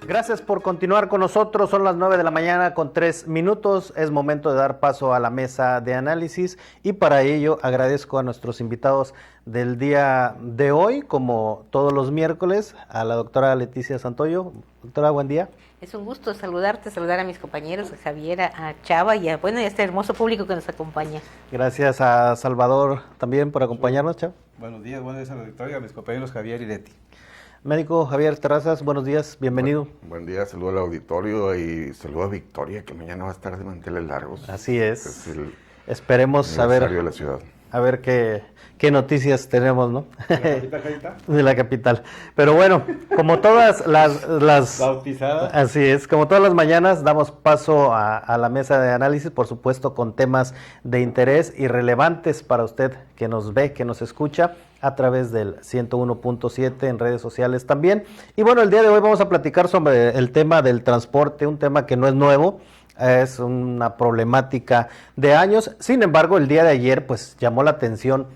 Gracias por continuar con nosotros. Son las 9 de la mañana con 3 minutos. Es momento de dar paso a la mesa de análisis y para ello agradezco a nuestros invitados del día de hoy, como todos los miércoles, a la doctora Leticia Santoyo. Doctora, buen día. Es un gusto saludarte, saludar a mis compañeros, a Javier, a Chava y a este hermoso público que nos acompaña. Gracias a Salvador también por acompañarnos, Chava. Buenos días a la auditoría, a mis compañeros Javier y Leti. Médico Javier Terrazas, buenos días, bienvenido. Buen día, saludo al auditorio y saludo a Victoria, que mañana va a estar de manteles largos. Así es. Es el Esperemos saber de la ciudad. A ver qué noticias tenemos, ¿no? ¿De la capital, Carita? De la capital. Pero bueno, como todas las bautizadas. Así es, como todas las mañanas damos paso a la mesa de análisis, por supuesto con temas de interés y relevantes para usted que nos ve, que nos escucha a través del 101.7 en redes sociales también. Y bueno, el día de hoy vamos a platicar sobre el tema del transporte, un tema que no es nuevo. Es una problemática de años. Sin embargo, el día de ayer pues llamó la atención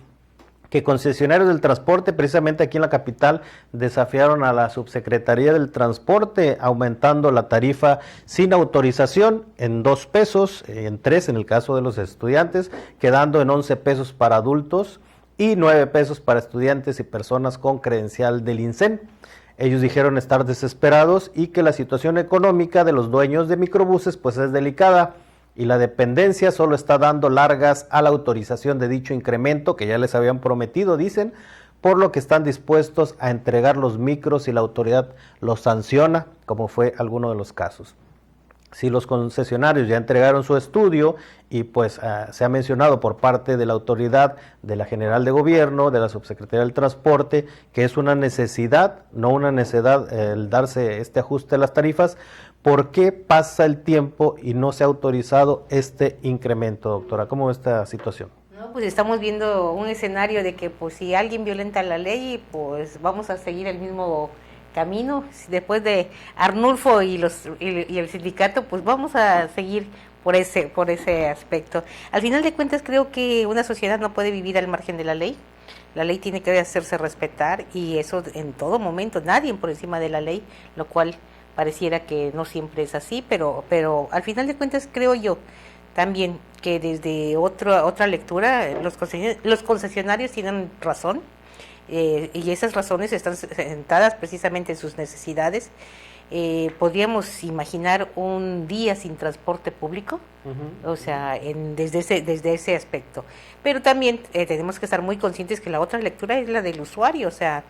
que concesionarios del transporte, precisamente aquí en la capital, desafiaron a la Subsecretaría del Transporte, aumentando la tarifa sin autorización en 2 pesos, en 3 en el caso de los estudiantes, quedando en 11 pesos para adultos y 9 pesos para estudiantes y personas con credencial del INSEN. Ellos dijeron estar desesperados y que la situación económica de los dueños de microbuses pues es delicada y la dependencia solo está dando largas a la autorización de dicho incremento que ya les habían prometido, dicen, por lo que están dispuestos a entregar los micros si la autoridad los sanciona, como fue alguno de los casos. Si los concesionarios ya entregaron su estudio y pues se ha mencionado por parte de la autoridad, de la General de Gobierno, de la Subsecretaría del Transporte, que es una necesidad, no una necedad el darse este ajuste a las tarifas, ¿por qué pasa el tiempo y no se ha autorizado este incremento, doctora? ¿Cómo ve esta situación? No, pues estamos viendo un escenario de que pues si alguien violenta la ley, pues vamos a seguir el mismo camino. Después de Arnulfo y el sindicato, pues vamos a seguir por ese aspecto. Al final de cuentas, creo que una sociedad no puede vivir al margen de la ley. La ley tiene que hacerse respetar y eso en todo momento, nadie por encima de la ley, lo cual pareciera que no siempre es así, pero al final de cuentas creo yo también que desde otra lectura los concesionarios tienen razón. Y esas razones están sentadas precisamente en sus necesidades. Podríamos imaginar un día sin transporte público, o sea, desde ese aspecto. Pero también tenemos que estar muy conscientes que la otra lectura es la del usuario, o sea,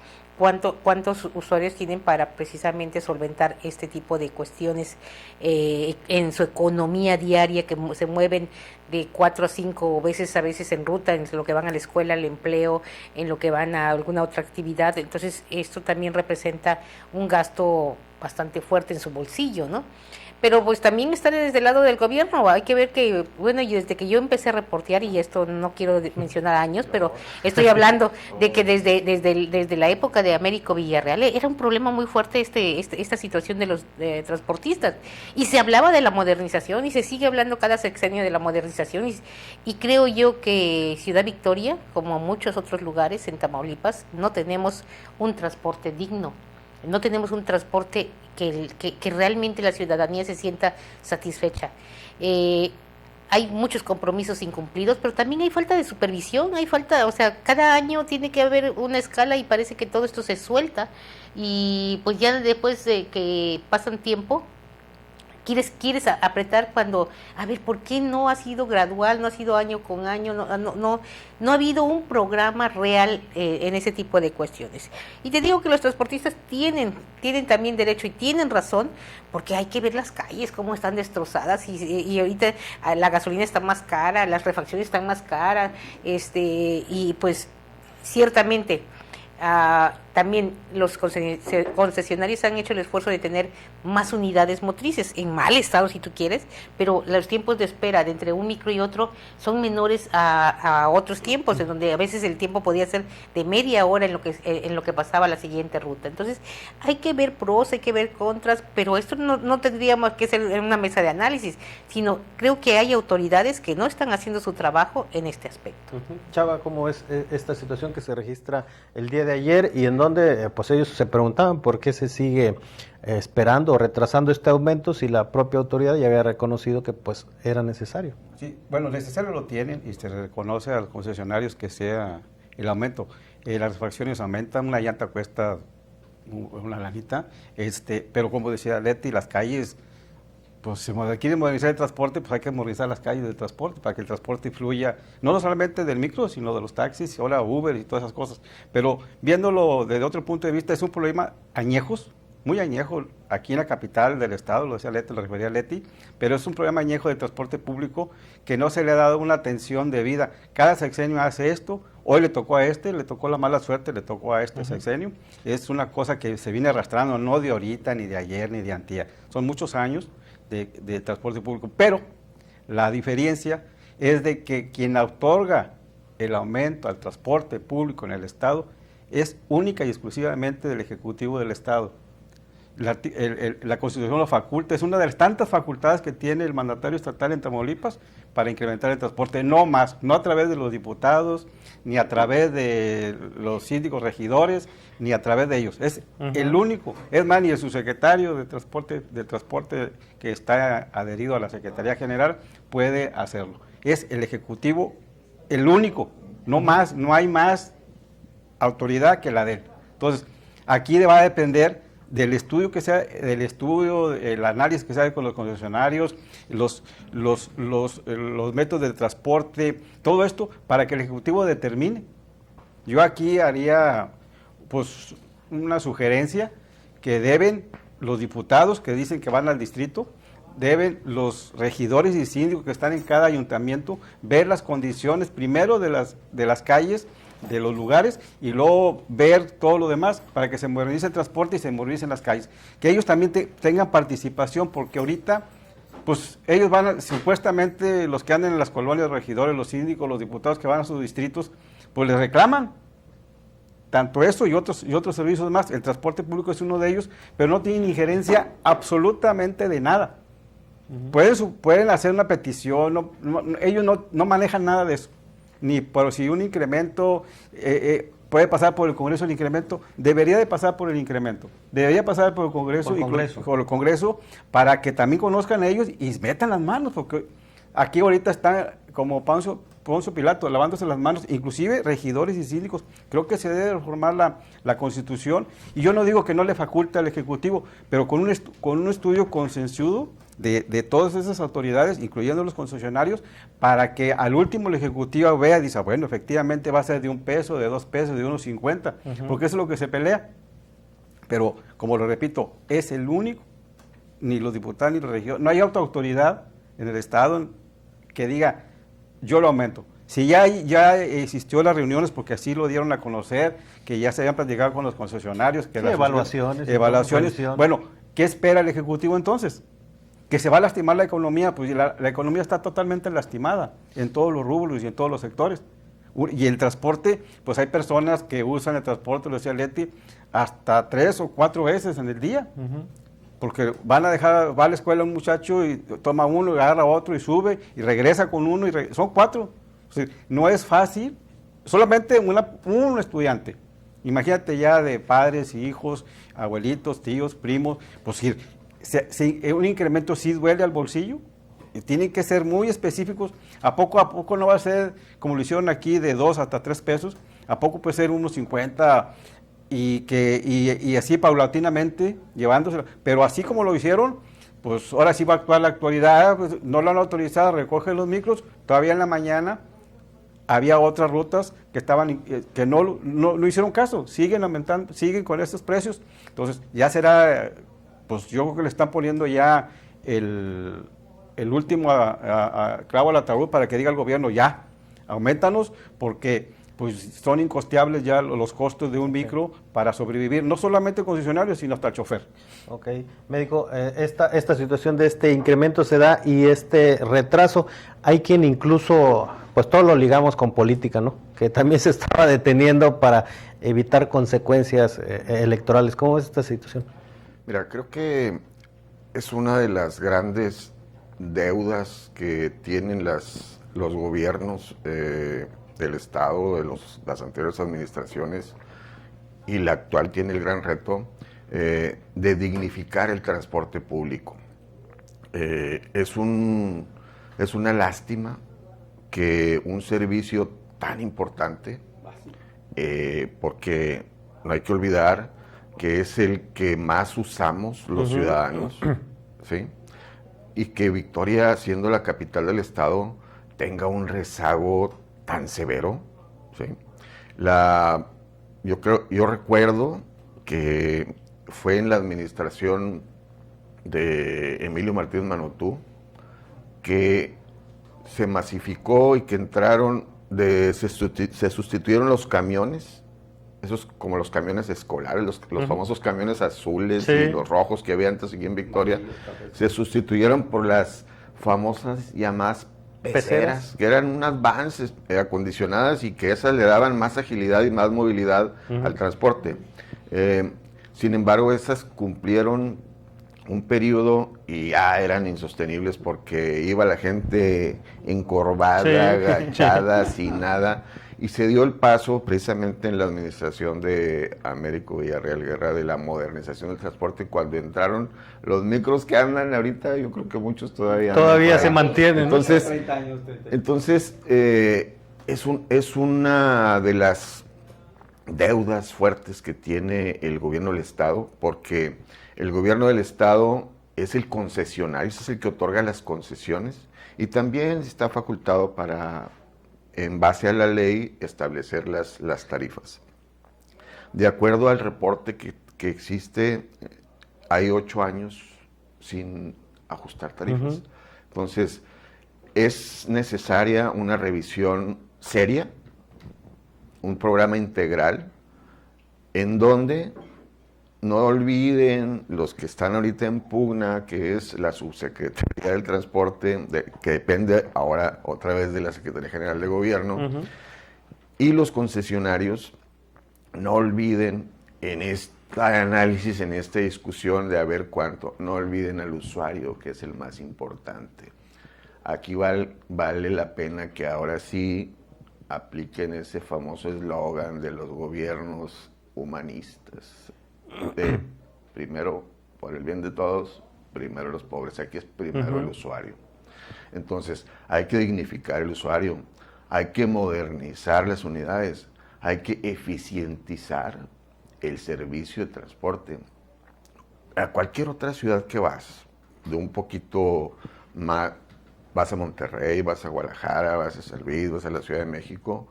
cuántos usuarios tienen para precisamente solventar este tipo de cuestiones en su economía diaria, que se mueven de 4 a 5 veces a veces en ruta, en lo que van a la escuela, al empleo, en lo que van a alguna otra actividad. Entonces esto también representa un gasto bastante fuerte en su bolsillo, ¿no? Pero pues también están desde el lado del gobierno. Hay que ver que, bueno, desde que yo empecé a reportear, y esto no quiero mencionar años, pero estoy hablando de que desde la época de Américo Villarreal era un problema muy fuerte esta situación de los transportistas. Y se hablaba de la modernización y se sigue hablando cada sexenio de la modernización. Y creo yo que Ciudad Victoria, como muchos otros lugares en Tamaulipas, no tenemos un transporte digno. No tenemos un transporte que realmente la ciudadanía se sienta satisfecha. Hay muchos compromisos incumplidos, pero también hay falta de supervisión, o sea, cada año tiene que haber una escala y parece que todo esto se suelta y pues ya después de que pasan tiempo, quieres apretar cuando, a ver, ¿por qué no ha sido gradual, no ha sido año con año, no ha habido un programa real en ese tipo de cuestiones? Y te digo que los transportistas tienen también derecho y tienen razón, porque hay que ver las calles, cómo están destrozadas, y ahorita la gasolina está más cara, las refacciones están más caras, y pues ciertamente también los concesionarios han hecho el esfuerzo de tener más unidades motrices, en mal estado si tú quieres, pero los tiempos de espera de entre un micro y otro son menores a otros tiempos, en donde a veces el tiempo podía ser de media hora en lo que pasaba la siguiente ruta. Entonces hay que ver pros, hay que ver contras, pero esto no tendríamos que ser en una mesa de análisis, sino creo que hay autoridades que no están haciendo su trabajo en este aspecto. Chava, ¿cómo es esta situación que se registra el día de ayer y en donde pues ellos se preguntaban por qué se sigue esperando o retrasando este aumento si la propia autoridad ya había reconocido que pues era necesario. Sí, bueno, necesario lo tienen y se reconoce a los concesionarios que sea el aumento. Las refacciones aumentan, una llanta cuesta una lanita, pero como decía Leti, las calles, pues si quieren modernizar el transporte, pues hay que modernizar las calles del transporte para que el transporte fluya, no solamente del micro, sino de los taxis, ahora Uber y todas esas cosas. Pero viéndolo desde otro punto de vista, es un problema añejos, muy añejo, aquí en la capital del estado, lo decía Leti, lo refería a Leti, pero es un problema añejo del transporte público que no se le ha dado una atención debida. Cada sexenio hace esto, hoy le tocó a le tocó la mala suerte, le tocó a este sexenio. Es una cosa que se viene arrastrando, no de ahorita, ni de ayer, ni de antier. Son muchos años de transporte público, pero la diferencia es de que quien otorga el aumento al transporte público en el estado es única y exclusivamente del Ejecutivo del estado. La Constitución lo faculta, es una de las tantas facultades que tiene el mandatario estatal en Tamaulipas para incrementar el transporte, no más, no a través de los diputados, ni a través de los síndicos regidores, ni a través de ellos. Es el único, es más, ni el subsecretario de transporte que está adherido a la Secretaría General puede hacerlo. Es el Ejecutivo el único, no más, no hay más autoridad que la de él. Entonces, aquí va a depender del estudio que sea, el análisis que se haga con los concesionarios, los métodos de transporte, todo esto para que el Ejecutivo determine. Yo aquí haría pues una sugerencia que deben los diputados que dicen que van al distrito, deben los regidores y síndicos que están en cada ayuntamiento ver las condiciones primero de las calles, de los lugares, y luego ver todo lo demás para que se modernice el transporte y se modernicen las calles. Que ellos también tengan participación, porque ahorita, pues ellos supuestamente los que andan en las colonias, los regidores, los síndicos, los diputados que van a sus distritos, pues les reclaman tanto eso y otros servicios más. El transporte público es uno de ellos, pero no tienen injerencia absolutamente de nada. Pueden hacer una petición, ellos no manejan nada de eso. Ni por si un incremento puede pasar por el Congreso, el incremento debería de pasar por el incremento, debería pasar por el Congreso, por el Congreso para que también conozcan ellos y metan las manos, porque aquí ahorita están como Poncio Pilato lavándose las manos, inclusive regidores y síndicos. Creo que se debe reformar la Constitución, y yo no digo que no le faculte al Ejecutivo, pero con un estudio consensuado de todas esas autoridades, incluyendo los concesionarios, para que al último el Ejecutivo vea y dice, bueno, efectivamente va a ser de $1, de $2, de 1.50, porque eso es lo que se pelea. Pero, como lo repito, es el único, ni los diputados ni los regidores, no hay otra autoridad en el Estado que diga, yo lo aumento. Si ya existió las reuniones, porque así lo dieron a conocer, que ya se habían platicado con los concesionarios, que evaluaciones. Bueno, ¿qué espera el Ejecutivo entonces? Que se va a lastimar la economía, pues la economía está totalmente lastimada en todos los rubros y en todos los sectores. Y el transporte, pues hay personas que usan el transporte, lo decía Leti, hasta 3 o 4 veces en el día. Porque va a la escuela un muchacho y toma uno, y agarra otro y sube y regresa con uno, son 4. O sea, no es fácil, solamente un estudiante. Imagínate ya de padres, hijos, abuelitos, tíos, primos, pues un incremento sí duele al bolsillo, y tienen que ser muy específicos. A poco no va a ser como lo hicieron aquí de 2 hasta 3 pesos, a poco puede ser 1.50 y así paulatinamente llevándoselo, pero así como lo hicieron, pues ahora sí va a actuar la actualidad. Pues no lo han autorizado, recogen los micros. Todavía en la mañana había otras rutas que no hicieron caso, siguen aumentando, siguen con estos precios. Entonces ya será, pues yo creo que le están poniendo ya el último clavo al ataúd para que diga el gobierno, ya, aumentanos, porque pues son incosteables ya los costos de un micro para sobrevivir, no solamente el concesionario, sino hasta el chofer. Ok, médico, esta situación de este incremento se da y este retraso, hay quien incluso, pues todo lo ligamos con política, ¿no? Que también se estaba deteniendo para evitar consecuencias electorales. ¿Cómo es esta situación? Mira, creo que es una de las grandes deudas que tienen los gobiernos del Estado, de las anteriores administraciones, y la actual tiene el gran reto de dignificar el transporte público. Es una lástima que un servicio tan importante, porque no hay que olvidar que es el que más usamos los ciudadanos, ¿sí? Y que Victoria, siendo la capital del estado, tenga un rezago tan severo, ¿sí? Yo recuerdo que fue en la administración de Emilio Martínez Manotú que se masificó y que se sustituyeron los camiones, esos como los camiones escolares, los famosos camiones azules Sí. y los rojos que había antes aquí en Victoria, se sustituyeron por las famosas llamadas peceras, que eran unas vans acondicionadas y que esas le daban más agilidad y más movilidad al transporte. Sin embargo, esas cumplieron un periodo y ya eran insostenibles porque iba la gente encorvada, Sí. agachada, sin nada. Y se dio el paso precisamente en la administración de Américo Villarreal Guerra de la modernización del transporte, cuando entraron los micros que andan ahorita, yo creo que muchos todavía Todavía andan. se mantienen, ¿no? Entonces es una de las deudas fuertes que tiene el gobierno del Estado, porque el gobierno del Estado es el concesionario, es el que otorga las concesiones y también está facultado para, en base a la ley, establecer las tarifas. De acuerdo al reporte que existe, hay 8 años sin ajustar tarifas. Entonces, es necesaria una revisión seria, un programa integral, en donde no olviden los que están ahorita en pugna, que es la Subsecretaría del Transporte, que depende ahora otra vez de la Secretaría General de Gobierno, y los concesionarios, no olviden en este análisis, en esta discusión de a ver cuánto, no olviden al usuario, que es el más importante. Aquí vale la pena que ahora sí apliquen ese famoso eslogan de los gobiernos humanistas. Primero, por el bien de todos, primero los pobres. Aquí es primero el usuario. Entonces, hay que dignificar el usuario, hay que modernizar las unidades, hay que eficientizar el servicio de transporte. A cualquier otra ciudad que vas, de un poquito más, vas a Monterrey, vas a Guadalajara, vas a San Luis, vas a la Ciudad de México,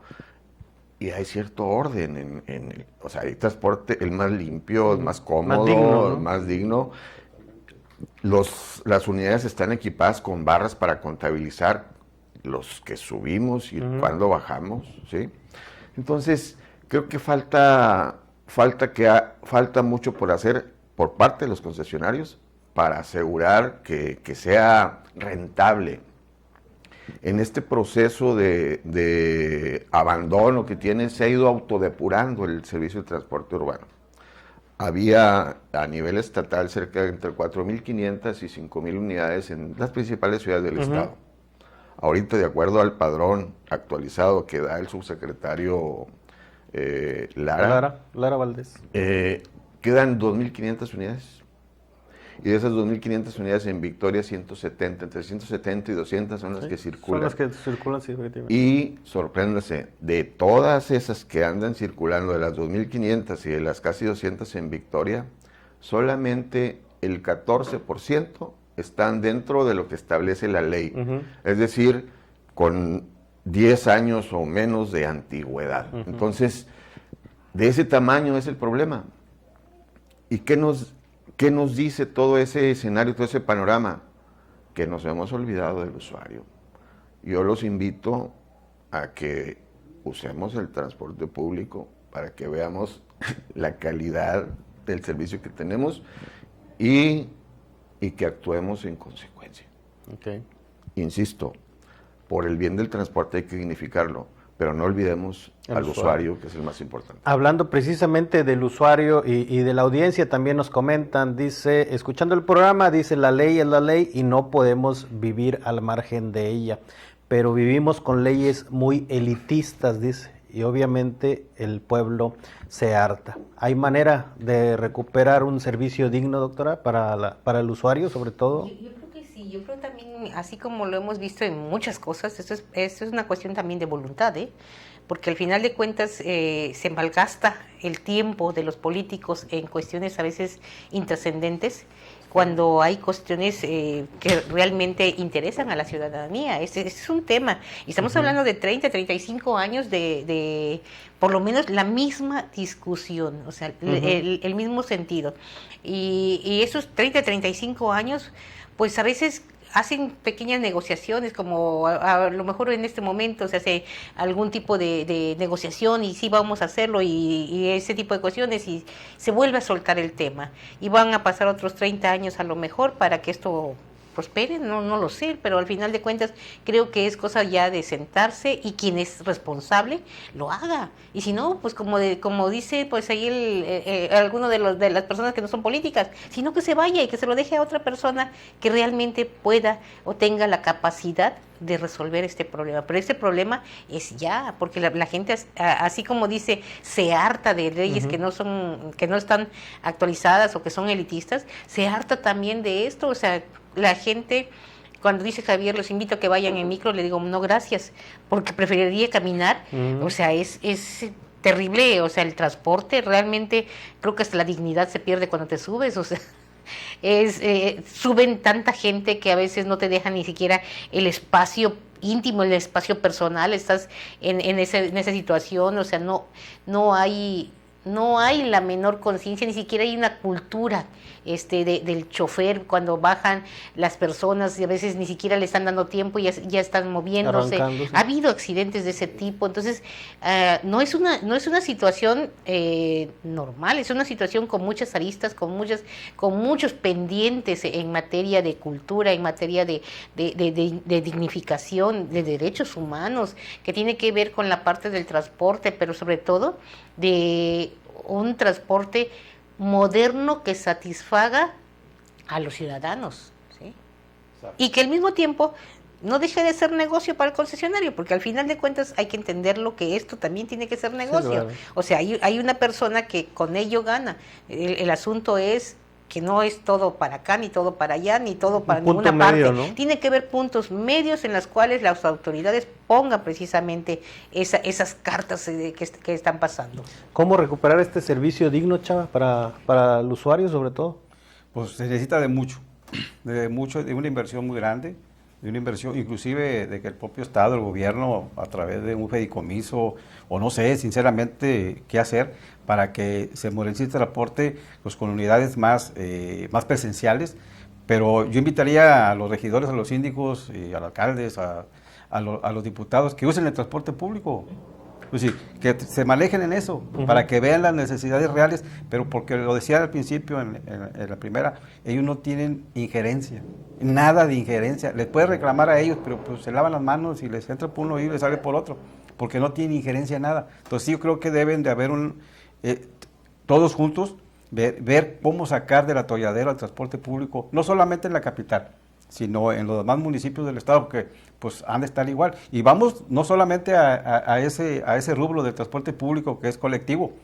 y hay cierto orden o sea, hay transporte, el más limpio, el más cómodo, Más digno, ¿no? el más digno. Las unidades están equipadas con barras para contabilizar los que subimos y cuando bajamos, ¿sí? Entonces, creo que falta mucho por hacer por parte de los concesionarios para asegurar que sea rentable. En este proceso de abandono que tiene, se ha ido autodepurando el servicio de transporte urbano. Había a nivel estatal cerca de entre 4.500 y 5.000 unidades en las principales ciudades del estado. Ahorita, de acuerdo al padrón actualizado que da el subsecretario Lara Valdés. Quedan 2.500 unidades. Y de esas 2.500 unidades en Victoria, 170, entre 170 y 200 son las que circulan. Son las que circulan, sí, efectivamente. Y sorpréndase, de todas esas que andan circulando, de las 2.500 y de las casi 200 en Victoria, solamente el 14% están dentro de lo que establece la ley. Es decir, con 10 años o menos de antigüedad. Entonces, de ese tamaño es el problema. ¿Y qué nos dice todo ese escenario, todo ese panorama? Que nos hemos olvidado del usuario. Yo los invito a que usemos el transporte público para que veamos la calidad del servicio que tenemos y que actuemos en consecuencia. Okay. Insisto, por el bien del transporte hay que dignificarlo, pero no olvidemos al usuario, que es el más importante. Hablando precisamente del usuario y de la audiencia, también nos comentan, dice, escuchando el programa, dice, la ley es la ley y no podemos vivir al margen de ella, pero vivimos con leyes muy elitistas, dice, y obviamente el pueblo se harta. ¿Hay manera de recuperar un servicio digno, doctora, para el usuario sobre todo? Yo creo que sí, yo creo también, así como lo hemos visto en muchas cosas, esto es una cuestión también de voluntad, ¿eh? Porque al final de cuentas se malgasta el tiempo de los políticos en cuestiones a veces intrascendentes, cuando hay cuestiones que realmente interesan a la ciudadanía. Este es un tema, y estamos hablando de 30, 35 años de por lo menos la misma discusión, o sea, el mismo sentido. Y esos 30, 35 años, pues a veces hacen pequeñas negociaciones, como a lo mejor en este momento se hace algún tipo de negociación y sí vamos a hacerlo y ese tipo de cuestiones, y se vuelve a soltar el tema y van a pasar otros 30 años a lo mejor para que esto prospere, no lo sé, pero al final de cuentas creo que es cosa ya de sentarse y quien es responsable lo haga, y si no, pues como dice pues ahí alguno de las personas que no son políticas, sino que se vaya y que se lo deje a otra persona que realmente pueda o tenga la capacidad de resolver este problema. Pero este problema es ya, porque la gente, así como dice, se harta de leyes que no están actualizadas o que son elitistas, se harta también de esto. O sea, la gente, cuando dice Javier, los invito a que vayan en micro, le digo, no, gracias, porque preferiría caminar. O sea, es terrible, o sea, el transporte, realmente creo que hasta la dignidad se pierde cuando te subes, o sea, suben tanta gente que a veces no te dejan ni siquiera el espacio íntimo, el espacio personal, estás en esa situación, o sea, no hay la menor conciencia, ni siquiera hay una cultura del chofer cuando bajan las personas, y a veces ni siquiera le están dando tiempo y ya están moviéndose. Arrancándose. Ha habido accidentes de ese tipo, entonces no es una situación normal, es una situación con muchas aristas, con muchos pendientes en materia de cultura, en materia de dignificación, de derechos humanos, que tiene que ver con la parte del transporte, pero sobre todo de un transporte moderno que satisfaga a los ciudadanos, ¿sí? Y que al mismo tiempo no deje de ser negocio para el concesionario, porque al final de cuentas hay que entenderlo, que esto también tiene que ser negocio. Sí, claro. O sea, hay una persona que con ello gana. El asunto es que no es todo para acá, ni todo para allá, ni todo para ninguna parte. Medio, ¿no? Tiene que haber puntos medios en los cuales las autoridades pongan precisamente esas cartas que están pasando. ¿Cómo recuperar este servicio digno, Chava, para el usuario sobre todo? Pues se necesita de una inversión muy grande, de una inversión inclusive de que el propio Estado, el gobierno, a través de un fideicomiso, o no sé, sinceramente, qué hacer para que se modernice el transporte pues, con unidades más presenciales. Pero yo invitaría a los regidores, a los síndicos, y a los alcaldes, a los diputados que usen el transporte público. Pues sí, que se manejen en eso, para que vean las necesidades reales, pero porque lo decía al principio, en la primera, ellos no tienen injerencia, nada de injerencia. Les puede reclamar a ellos, pero pues se lavan las manos y les entra por un oído y les sale por otro, porque no tienen injerencia en nada. Entonces sí, yo creo que deben de haber todos juntos, ver cómo sacar del atolladero al transporte público, no solamente en la capital, sino en los demás municipios del estado, porque pues han de estar igual. Y vamos no solamente a ese rubro del transporte público que es colectivo,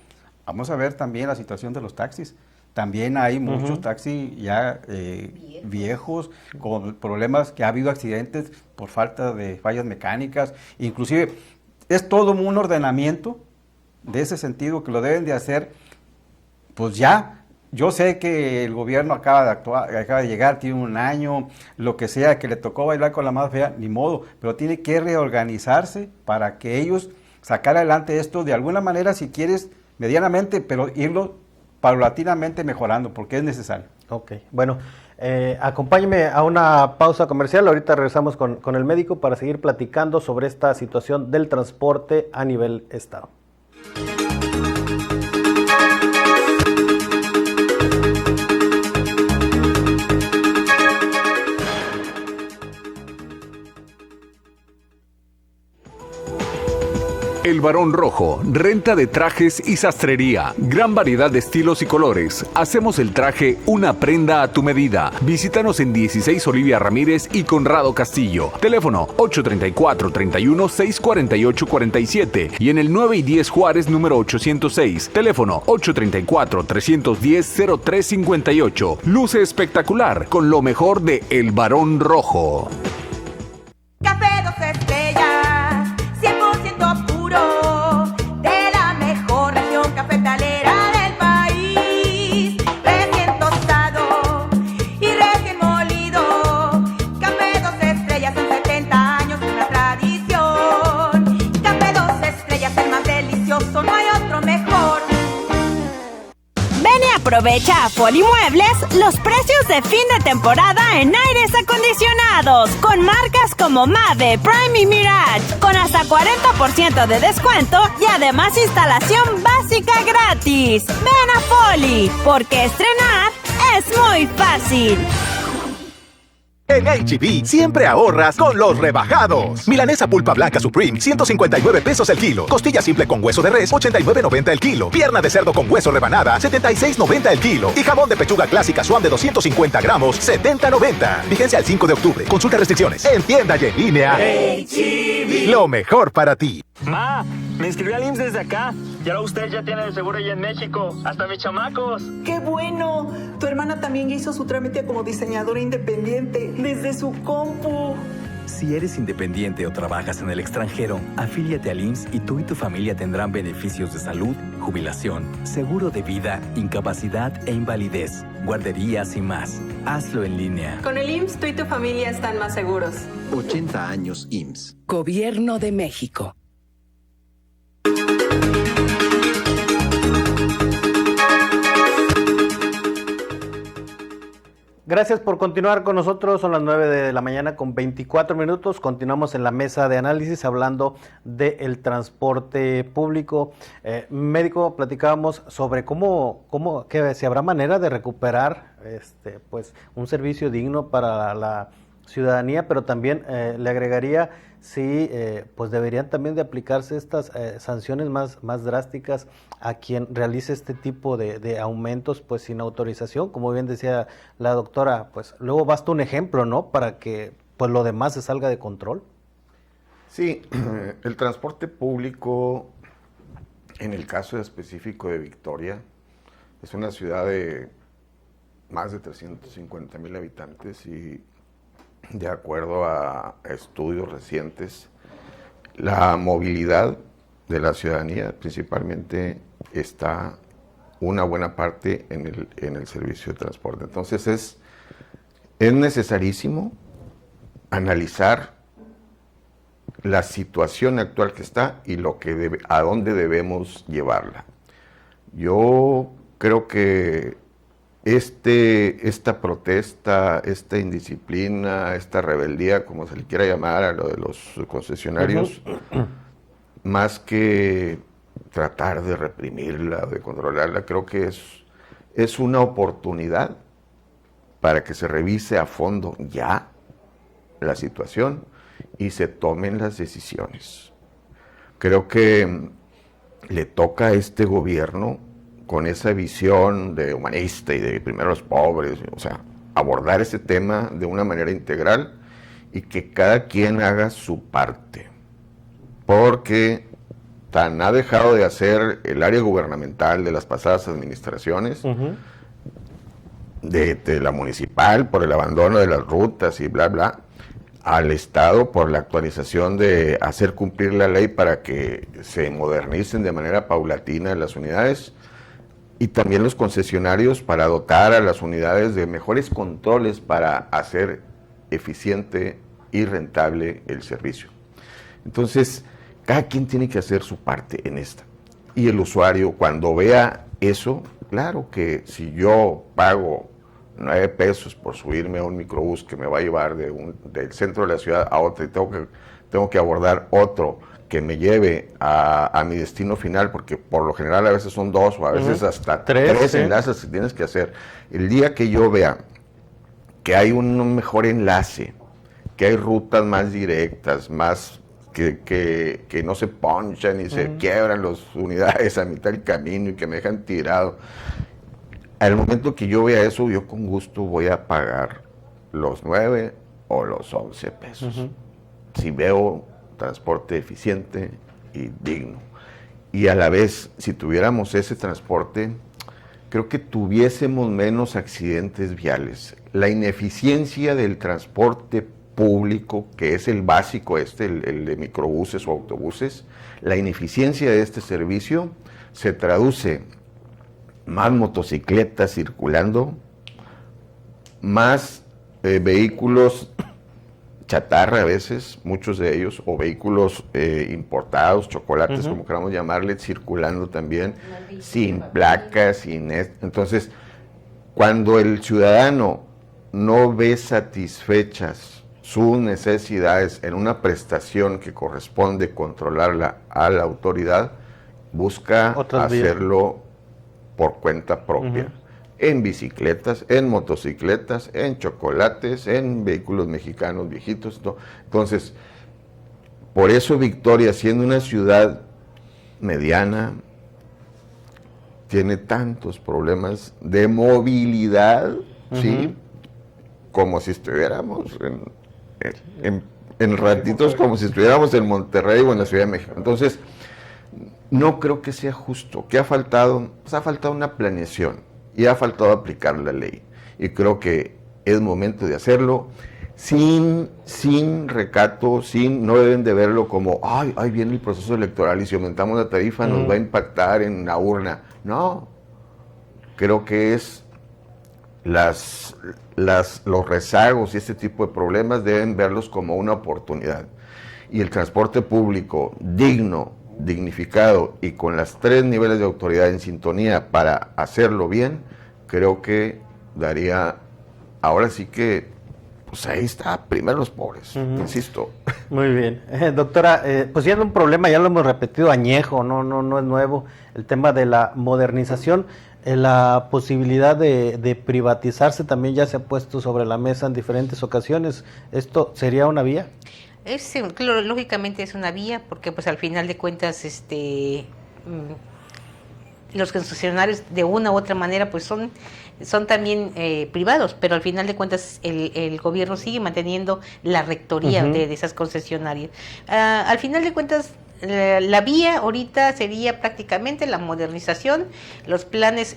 vamos a ver también la situación de los taxis. También hay muchos taxis ya viejos, con problemas, que ha habido accidentes por falta de fallas mecánicas, inclusive es todo un ordenamiento de ese sentido que lo deben de hacer, pues ya. Yo sé que el gobierno acaba de llegar, tiene un año, lo que sea, que le tocó bailar con la más fea, ni modo, pero tiene que reorganizarse para que ellos sacar adelante esto de alguna manera, si quieres, medianamente, pero irlo paulatinamente mejorando, porque es necesario. Ok, bueno, acompáñeme a una pausa comercial, ahorita regresamos con el médico para seguir platicando sobre esta situación del transporte a nivel estado. El El Barón Rojo, renta de trajes y sastrería. Gran variedad de estilos y colores. Hacemos el traje una prenda a tu medida. Visítanos en 16 Olivia Ramírez y Conrado Castillo. Teléfono 834-31-648-47 y en el 9 y 10 Juárez número 806. Teléfono 834-310-0358. Luce espectacular con lo mejor de El Barón Rojo. Café 2 estrellas, 100% puro, de la mejor región cafetalera del país. Recién tostado y recién molido. Café 2 estrellas en 70 años, una tradición. Café 2 estrellas, el más delicioso, no hay otro mejor. Ven y aprovecha a Folimuebles los precios de fin de temporada en aires acondicionados con marcas como Mave, Prime y Mirage con hasta 40% de descuento y además instalación básica gratis. Ven a Foli, porque estrenar es muy fácil. En H-E-B siempre ahorras con los rebajados. Milanesa pulpa blanca Supreme, 159 pesos el kilo. Costilla simple con hueso de res, 89.90 el kilo. Pierna de cerdo con hueso rebanada, 76.90 el kilo. Y jamón de pechuga clásica Swan de 250 gramos, 70.90. Vigencia al 5 de octubre. Consulta restricciones. En tienda y en línea. H-E-B. Lo mejor para ti. Ma, me inscribí al IMSS desde acá. Y ahora usted ya tiene el seguro allá en México. Hasta mis chamacos. ¡Qué bueno! Tu hermana también hizo su trámite como diseñadora independiente desde su compu. Si eres independiente o trabajas en el extranjero, afíliate al IMSS y tú y tu familia tendrán beneficios de salud, jubilación, seguro de vida, incapacidad e invalidez, guarderías y más. Hazlo en línea. Con el IMSS, tú y tu familia están más seguros. 80 años IMSS. Gobierno de México. Gracias por continuar con nosotros, son las 9 de la mañana con 24 minutos, continuamos en la mesa de análisis hablando del transporte público. Médico, platicábamos sobre que si habrá manera de recuperar pues un servicio digno para la ciudadanía, pero también le agregaría si pues deberían también de aplicarse estas sanciones más drásticas a quien realice este tipo de aumentos pues sin autorización, como bien decía la doctora, pues luego basta un ejemplo, ¿no? Para que pues lo demás se salga de control. Sí, el transporte público, en el caso específico de Victoria, es una ciudad de más de 350,000 habitantes y de acuerdo a estudios recientes, la movilidad de la ciudadanía principalmente está una buena parte en el servicio de transporte. Entonces es necesarísimo analizar la situación actual que está y a dónde debemos llevarla. Yo creo que esta protesta, esta indisciplina, esta rebeldía, como se le quiera llamar a lo de los concesionarios, más que tratar de reprimirla, de controlarla, creo que es una oportunidad para que se revise a fondo ya la situación y se tomen las decisiones. Creo que le toca a este gobierno, con esa visión de humanista y de primero los pobres, o sea, abordar ese tema de una manera integral y que cada quien haga su parte. Porque tan ha dejado de hacer el área gubernamental de las pasadas administraciones, de la municipal por el abandono de las rutas y bla, bla, al Estado por la actualización de hacer cumplir la ley para que se modernicen de manera paulatina las unidades, y también los concesionarios para dotar a las unidades de mejores controles para hacer eficiente y rentable el servicio. Entonces, cada quien tiene que hacer su parte en esta. Y el usuario, cuando vea eso, claro que si yo pago 9 pesos por subirme a un microbús que me va a llevar del centro de la ciudad a otro y tengo que abordar otro que me lleve a mi destino final, porque por lo general a veces son 2 o a veces hasta 3 enlaces que tienes que hacer. El día que yo vea que hay un mejor enlace, que hay rutas más directas, que no se ponchan y se quiebran las unidades a mitad del camino y que me dejan tirado. Al momento que yo vea eso, yo con gusto voy a pagar los 9 o los 11 pesos. Si veo transporte eficiente y digno. Y a la vez, si tuviéramos ese transporte, creo que tuviésemos menos accidentes viales. La ineficiencia del transporte público, que es el básico el de microbuses o autobuses, la ineficiencia de este servicio se traduce más motocicletas circulando, más vehículos chatarra a veces, muchos de ellos, o vehículos importados, chocolates, como queramos llamarle, circulando también, sin placas, entonces, cuando el ciudadano no ve satisfechas sus necesidades en una prestación que corresponde controlarla a la autoridad, busca hacerlo por cuenta propia. En bicicletas, en motocicletas, en chocolates, en vehículos mexicanos viejitos. Entonces, por eso Victoria, siendo una ciudad mediana, tiene tantos problemas de movilidad, ¿sí? Como si estuviéramos en ratitos, como si estuviéramos en Monterrey o en la Ciudad de México. Entonces, no creo que sea justo. ¿Qué ha faltado? Pues ha faltado una planeación. Y ha faltado aplicar la ley. Y creo que es momento de hacerlo sin recato, no deben de verlo como, ahí viene el proceso electoral y si aumentamos la tarifa nos va a impactar en la urna. No, creo que es los rezagos y este tipo de problemas deben verlos como una oportunidad. Y el transporte público dignificado y con las 3 niveles de autoridad en sintonía para hacerlo bien, creo que daría, ahora sí que, pues ahí está, primero los pobres, insisto. Muy bien. Doctora, pues siendo un problema, ya lo hemos repetido, añejo, no es nuevo, el tema de la modernización, la posibilidad de privatizarse también ya se ha puesto sobre la mesa en diferentes ocasiones. ¿Esto sería una vía? Claro, lógicamente es una vía, porque pues al final de cuentas los concesionarios de una u otra manera pues son también privados, pero al final de cuentas el gobierno sigue manteniendo la rectoría de esas concesionarias. Al final de cuentas la vía ahorita sería prácticamente la modernización, los planes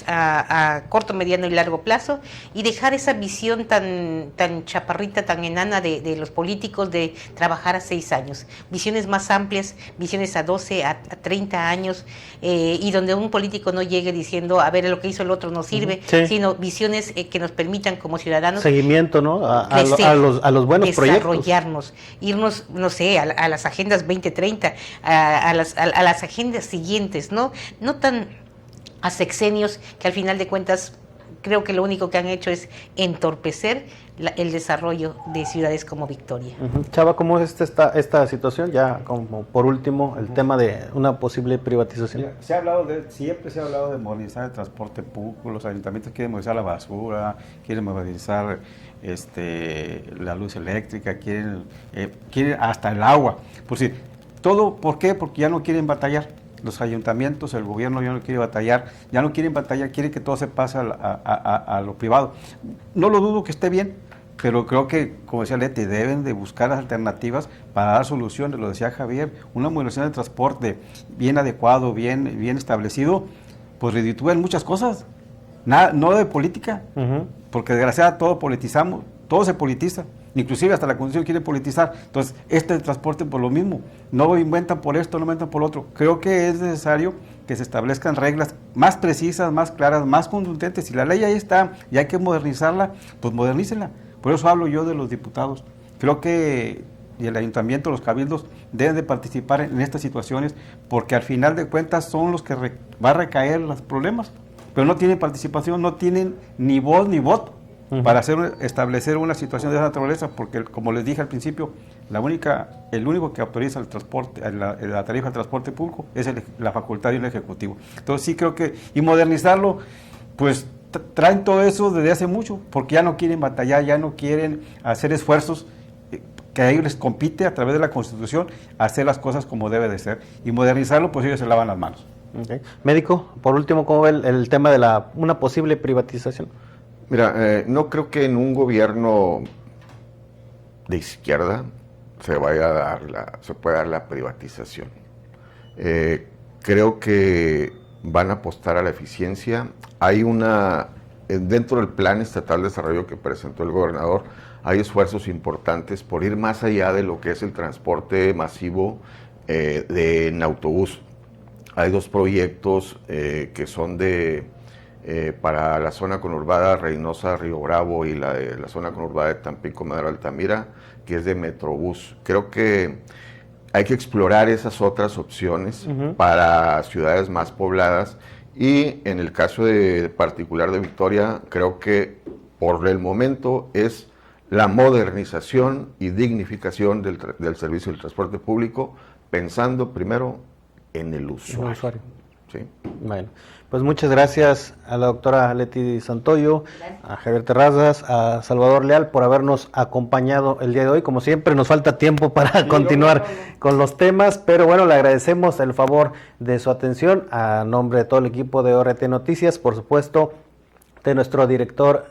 a corto, mediano y largo plazo, y dejar esa visión tan chaparrita, tan enana de los políticos de trabajar a 6 años, visiones más amplias, visiones a 12, a 30 años, y donde un político no llegue diciendo, a ver, lo que hizo el otro no sirve, sino visiones que nos permitan como ciudadanos seguimiento, ¿no? A los buenos proyectos, desarrollarnos, irnos, no sé, a las agendas 2030, a las agendas siguientes, no tan a sexenios que al final de cuentas creo que lo único que han hecho es entorpecer el desarrollo de ciudades como Victoria. Chava, ¿cómo es esta situación? Ya como por último, el tema de una posible privatización. Siempre se ha hablado de modernizar el transporte público, los ayuntamientos quieren modernizar la basura, quieren modernizar la luz eléctrica, quieren hasta el agua. ¿Por qué? Porque ya no quieren batallar. Los ayuntamientos, el gobierno ya no quiere batallar, quiere que todo se pase a lo privado. No lo dudo que esté bien, pero creo que, como decía Leti, deben de buscar las alternativas para dar soluciones. Lo decía Javier, una modernización del transporte bien adecuado, bien establecido, pues reditúa en muchas cosas, no de política, porque desgraciadamente todo politizamos, todo se politiza. Inclusive hasta la Constitución quiere politizar. Entonces, transporte por lo mismo. No inventan por esto, no inventan por lo otro. Creo que es necesario que se establezcan reglas más precisas, más claras, más contundentes. Si la ley ahí está y hay que modernizarla, pues modernícenla. Por eso hablo yo de los diputados. Creo que el ayuntamiento, los cabildos, deben de participar en estas situaciones, porque al final de cuentas son los que va a recaer los problemas. Pero no tienen participación, no tienen ni voz ni voto para establecer una situación de esa naturaleza, porque como les dije al principio, el único que autoriza el transporte, la tarifa de transporte público es la facultad del Ejecutivo. Entonces sí creo que, y modernizarlo, pues traen todo eso desde hace mucho, porque ya no quieren batallar, ya no quieren hacer esfuerzos. que a ellos les compite a través de la Constitución hacer las cosas como debe de ser y modernizarlo, pues ellos se lavan las manos. Okay. Médico, por último, ¿cómo ve el tema de una posible privatización? Mira, no creo que en un gobierno de izquierda se pueda dar la privatización. Creo que van a apostar a la eficiencia. Hay dentro del Plan Estatal de Desarrollo que presentó el gobernador, hay esfuerzos importantes por ir más allá de lo que es el transporte masivo en autobús. Hay 2 proyectos que son para la zona conurbada Reynosa-Río Bravo y la zona conurbada de Tampico-Madero Altamira, que es de Metrobús. Creo que hay que explorar esas otras opciones para ciudades más pobladas y en el caso particular de Victoria, creo que por el momento es la modernización y dignificación del servicio del transporte público, pensando primero en el usuario. Sí. Bueno, pues muchas gracias a la doctora Leti Santoyo, a Javier Terrazas, a Salvador Leal por habernos acompañado el día de hoy. Como siempre, nos falta tiempo para continuar con los temas, pero bueno, le agradecemos el favor de su atención a nombre de todo el equipo de ORT Noticias, por supuesto, de nuestro director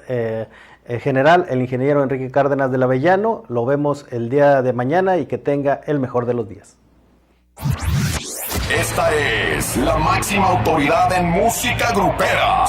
general, el ingeniero Enrique Cárdenas del Avellano. Lo vemos el día de mañana y que tenga el mejor de los días. Esta es la máxima autoridad en música grupera.